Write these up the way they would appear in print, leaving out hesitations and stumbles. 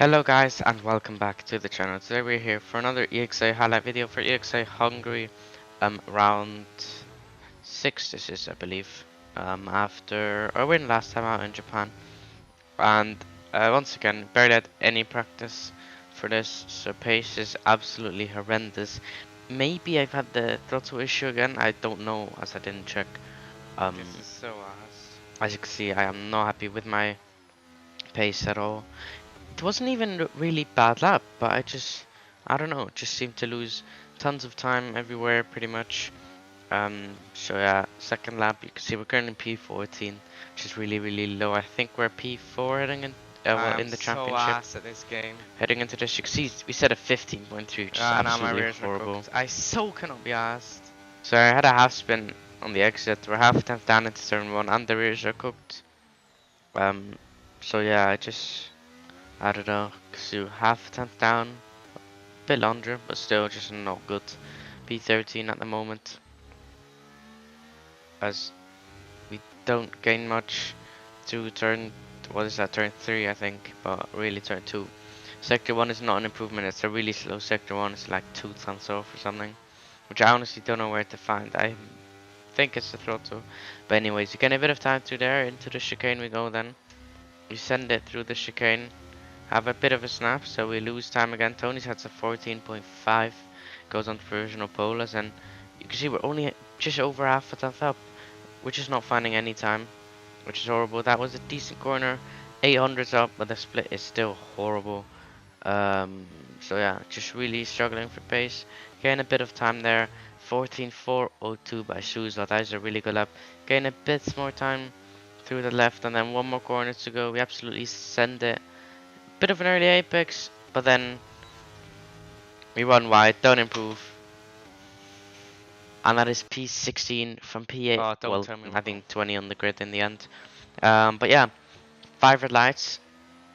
Hello guys and welcome back to the channel. Today we're here for another EXA highlight video for EXA Hungary round 6 this is I believe after our win last time out in Japan, and once again barely had any practice for this, so pace is absolutely horrendous. Maybe I've had the throttle issue again, I don't know as I didn't check. This is so ass. As you can see, I am not happy with my pace at all. It wasn't even really bad lap, but I don't know, just seemed to lose tons of time everywhere pretty much. So yeah, second lap, you can see we're currently P14, which is really low. I think we're P4 heading in, well, in the so championship. ass at this game. Heading into this, you can see we set a 15.3, which is Now my absolutely rears are horrible. cooked. I so cannot be asked. So I had a half spin on the exit, we're half a tenth down into turn 1, and the rears are cooked. So yeah, I don't know, cause you half a tenth down, bit under, but still just not good. P13 at the moment, as we don't gain much to turn, what is that, turn 3 I think, but really turn 2. Sector 1 is not an improvement, it's a really slow sector 1, it's like 2 tenths off or something, which I honestly don't know where to find. I think it's the throttle, but anyways, you get a bit of time through there, into the chicane we go then. You send it through the chicane, have a bit of a snap, so we lose time again. Tony's has a 14.5, goes on to provisional polas, and you can see we're only just over half a tenth up. We're just not finding any time, which is horrible. That was a decent corner, 800s up, but the split is still horrible. So yeah, just really struggling for pace. Gain a bit of time there, 14.402 by Suza. That is a really good lap. Gain a bit more time through the left, and then one more corner to go. We absolutely send it. Bit of an early apex, but then we run wide, don't improve. And that is P16 from P8. Oh, don't well, tell me I think 20 on the grid in the end. But yeah, 5 red lights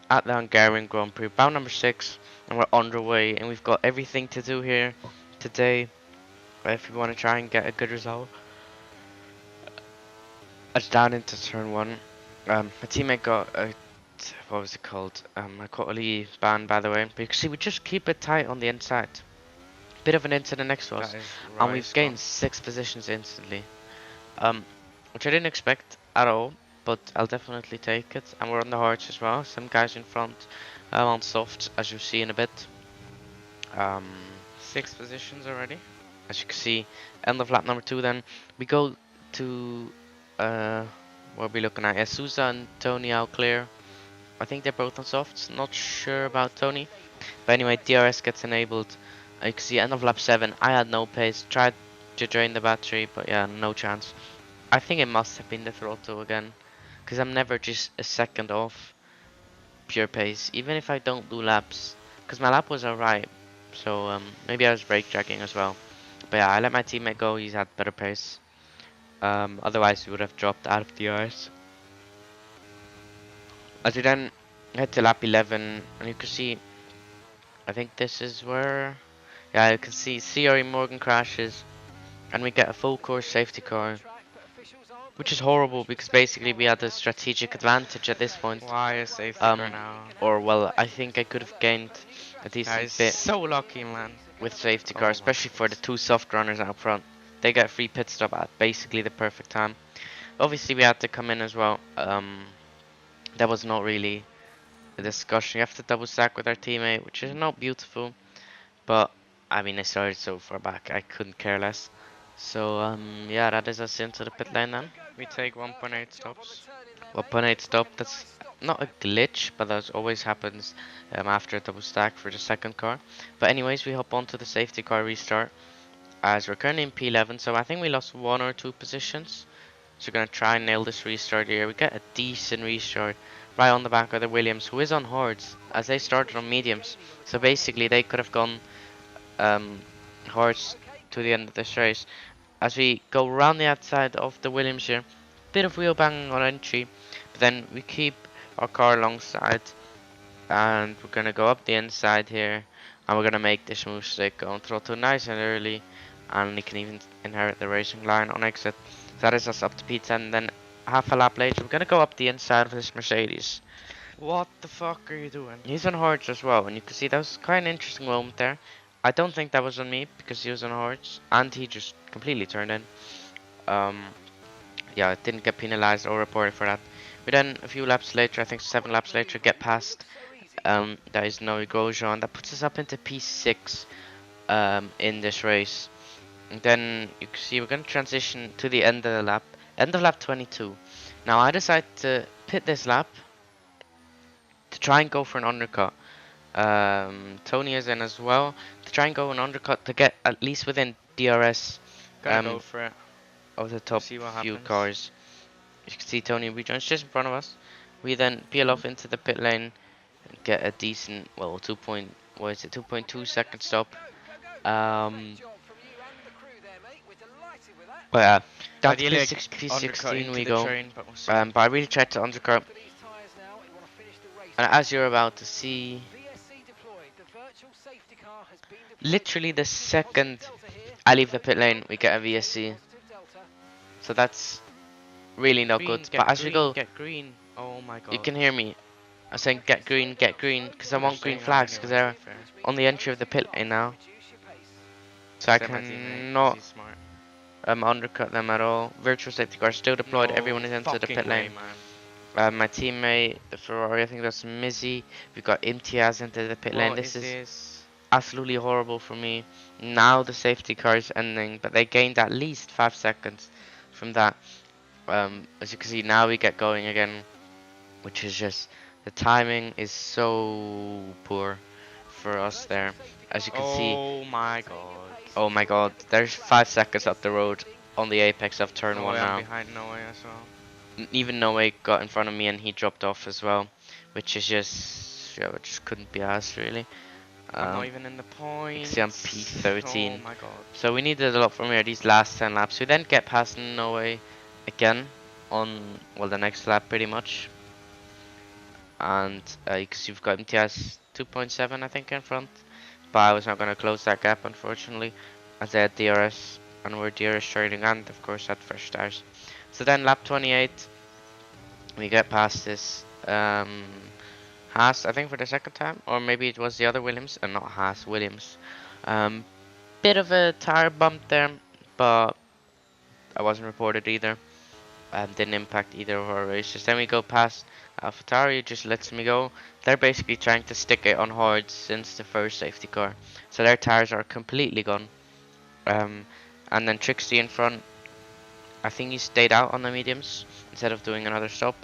at the Hungarian Grand Prix, bound number 6, and we're underway. And we've got everything to do here today if we want to try and get a good result. It's down into turn 1. My teammate got a, what was it called? A quarterly ban, by the way. But you can see we just keep it tight on the inside. Bit of an incident next to us, and we've gained 6 positions instantly, which I didn't expect at all, but I'll definitely take it. And we're on the hards as well, some guys in front on soft, as you'll see in a bit. 6 positions already. As you can see, end of lap number 2 then, we go to, what are we looking at? Souza and Tony out clear. I think they're both on softs, not sure about Tony. But anyway, DRS gets enabled. You can see end of lap 7, I had no pace, tried to drain the battery, but yeah, no chance. I think it must have been the throttle again, because I'm never just a second off pure pace, even if I don't do laps, because my lap was alright, so maybe I was brake dragging as well. But yeah, I let my teammate go, he's had better pace. Otherwise we would have dropped out of DRS. As we then head to lap 11, and you can see, I think this is where, yeah, you can see CRE Morgan crashes, and we get a full course safety car, which is horrible because basically we had a strategic advantage at this point. Why a safety car now? Or well, I think I could have gained a decent Guys, bit so lucky, man. with safety car, especially for the 2 soft runners out front. They got a free pit stop at basically the perfect time. Obviously we had to come in as well. That was not really a discussion. You have to double stack with our teammate, which is not beautiful, but I mean I started so far back, I couldn't care less. So yeah, that is us into the pit lane then. We take 1.8 stops. 1.8 stop, that's not a glitch, but that always happens after a double stack for the second car. But anyways, we hop onto the safety car restart, as we're currently in P11, so I think we lost 1 or 2 positions. So we're going to try and nail this restart here. We get a decent restart right on the back of the Williams, who is on hards, as they started on mediums. So basically they could have gone hards to the end of this race. As we go around the outside of the Williams here, bit of wheel banging on entry, but then we keep our car alongside, and we're going to go up the inside here, and we're going to make this move stick on throttle nice and early, and he can even inherit the racing line on exit. So that is us up to P10. Then half a lap later, we're going to go up the inside of this Mercedes. What the fuck are you doing? He's on Hordes as well, and you can see that was quite an interesting moment there. I don't think that was on me because he was on Hordes, and he just completely turned in. Um, yeah, didn't get penalized or reported for that. We then, a few laps later, I think 7 laps later, get past. There is no Grosjean. That puts us up into P6 in this race. And then you can see we're going to transition to the end of the lap, end of lap 22. Now I decided to pit this lap to try and go for an undercut. Tony is in as well to try and go an undercut to get at least within DRS Gonna go for it. of the top See what few happens. cars. You can see Tony rejoins just in front of us. We then peel off into the pit lane and get a decent, well, 2.2 second stop. But yeah, down to Ideally, I P6, undercut P16 into we the go. train, but we'll see. But I really tried to undercut. And as you're about to see, literally the second I leave the pit lane, we get a VSC. So that's really not Green, good. get But as we green, go, get green. Oh my god. you can hear me. I'm saying get green, because I They're want green saying that flags because anyway, to they're be fair. on the entry of the pit lane now. So I Except my teammate, 'cause cannot he's smart. undercut them at all. Virtual safety car still deployed. No Everyone is into the fucking pit way, lane. man. My teammate, the Ferrari, I think that's Mizzy. We've got Imtiaz into the pit lane. What This is is this? absolutely horrible for me. Now the safety car is ending, but they gained at least 5 seconds from that. As you can see, now we get going again, which is just the timing is so poor for us there. As you can see, Oh my god. oh my god, there's 5 seconds up the road on the apex of turn No 1 way, I'm now. behind No way as well. Even Noe got in front of me and he dropped off as well, which is just, yeah, it just couldn't be asked really. I'm not even in the points. See, I'm P13. Oh my god. So we needed a lot from here these last 10 laps. We then get past Noe again on, well, the next lap pretty much. And you can see we've got MTS 2.7 I think in front. But I was not going to close that gap unfortunately, as I had DRS and we're DRS trading and of course had fresh stars. So then lap 28 we get past this Haas, I think for the second time, or maybe it was the other Williams, and not Haas, Williams. Bit of a tire bump there, but I wasn't reported either. Didn't impact either of our races. Then we go past AlphaTauri, just lets me go. They're basically trying to stick it on hard since the first safety car, so their tires are completely gone. And then Trixie in front, I think he stayed out on the mediums instead of doing another stop,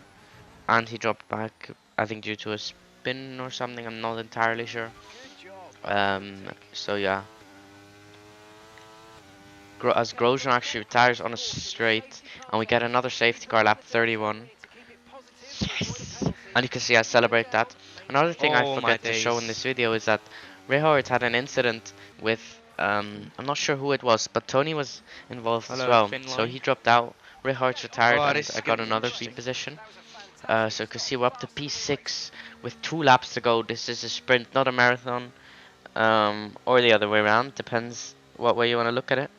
and he dropped back, I think due to a spin or something, I'm not entirely sure. So yeah, as Grosjean actually retires on a straight, and we get another safety car lap 31. Yes! And you can see I celebrate that. Another thing I Oh my forget to show in days. this video is that Ray Howard had an incident with, I'm not sure who it was, but Tony was involved as Hello, well. thin So line. he dropped out, Ray Howard's retired, Oh, and this is I gonna got be another interesting. P position. So you can see we're up to P6 with 2 laps to go. This is a sprint, not a marathon. Or the other way around, depends what way you want to look at it.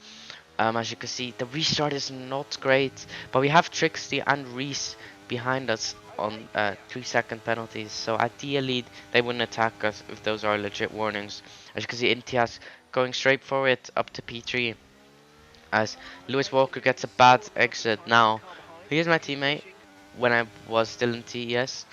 As you can see, the restart is not great, but we have Trixie and Reese behind us on 3-second penalties, so ideally they wouldn't attack us if those are legit warnings. As you can see, Imtiaz going straight for it up to P3 as Lewis Walker gets a bad exit. Now, he is my teammate when I was still in TES,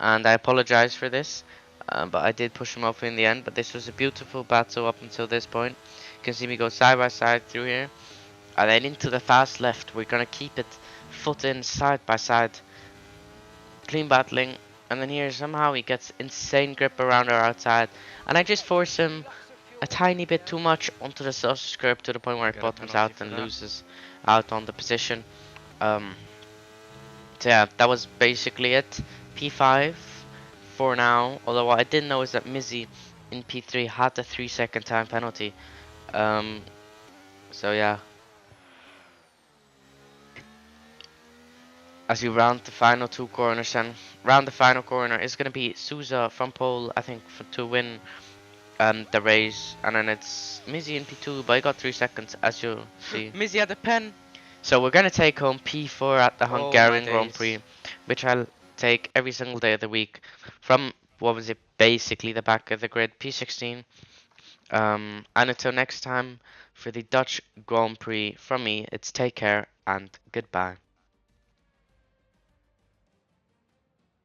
and I apologize for this, but I did push him off in the end. But this was a beautiful battle up until this point. You can see me go side by side through here, and then into the fast left. We're gonna keep it foot in, side by side, clean battling, and then here somehow he gets insane grip around our outside, and I just force him a tiny bit too much onto the sausage curb to the point where it Get a bottoms penalty out for and that. loses out on the position. So yeah, that was basically it. P5 for now, although what I didn't know is that Mizzy in P3 had the 3-second time penalty. So yeah, as we round the final 2 corners, and round the final corner is going to be Souza from pole, I think, to win the race, and then it's Mizzy in P2, but I got 3 seconds, as you'll see. Mizzy had the pen. So we're going to take home P4 at the Oh my Hungarian Grand days. Prix, which I'll take every single day of the week from, what was it, basically the back of the grid, P16. And until next time, for the Dutch Grand Prix, from me, it's take care and goodbye.